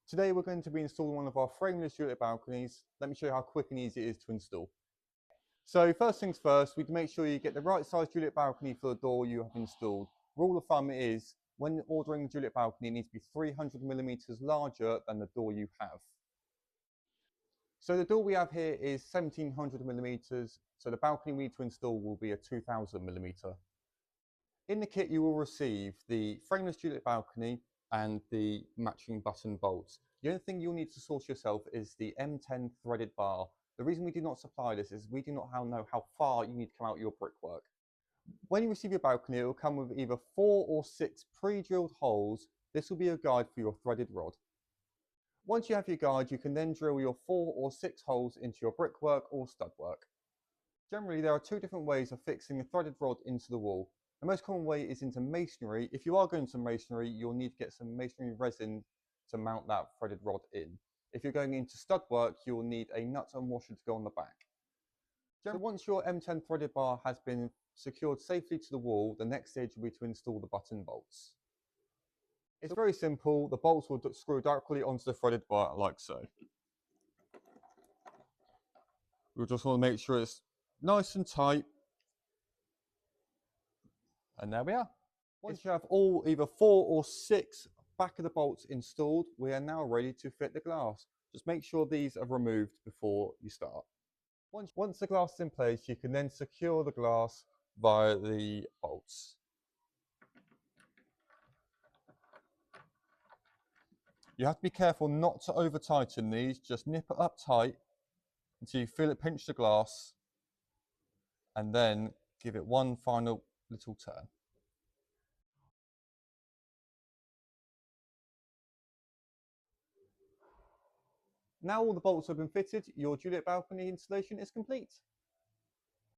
Today we're going to be installing one of our frameless Juliet balconies. Let me show you how quick and easy it is to install. So first things first, we can make sure you get the right size Juliet balcony for the door you have installed. Rule of thumb is, when ordering a Juliet balcony, it needs to be 300mm larger than the door you have. So the door we have here is 1700mm, so the balcony we need to install will be a 2000mm. In the kit you will receive the frameless Juliet balcony and the matching button bolts. The only thing you'll need to source yourself is the M10 threaded bar. The reason we do not supply this is we do not know how far you need to come out your brickwork. When you receive your balcony, it will come with either 4 or 6 pre-drilled holes. This will be a guide for your threaded rod. Once you have your guide, you can then drill your 4 or 6 holes into your brickwork or studwork. Generally, there are 2 different ways of fixing a threaded rod into the wall. The most common way is into masonry. If you are going to masonry, you'll need to get some masonry resin to mount that threaded rod in. If you're going into stud work, you'll need a nut and washer to go on the back. So once your M10 threaded bar has been secured safely to the wall, the next stage will be to install the button bolts. It's very simple. The bolts will screw directly onto the threaded bar like so. We'll just want to make sure it's nice and tight. And there we are. Once you have all either 4 or 6 back of the bolts installed, we are now ready to fit the glass. Just make sure these are removed before you start. Once the glass is in place, you can then secure the glass via the bolts. You have to be careful not to over tighten these, just nip it up tight until you feel it pinch the glass, and then give it one final little turn. Now all the bolts have been fitted, your Juliet balcony installation is complete.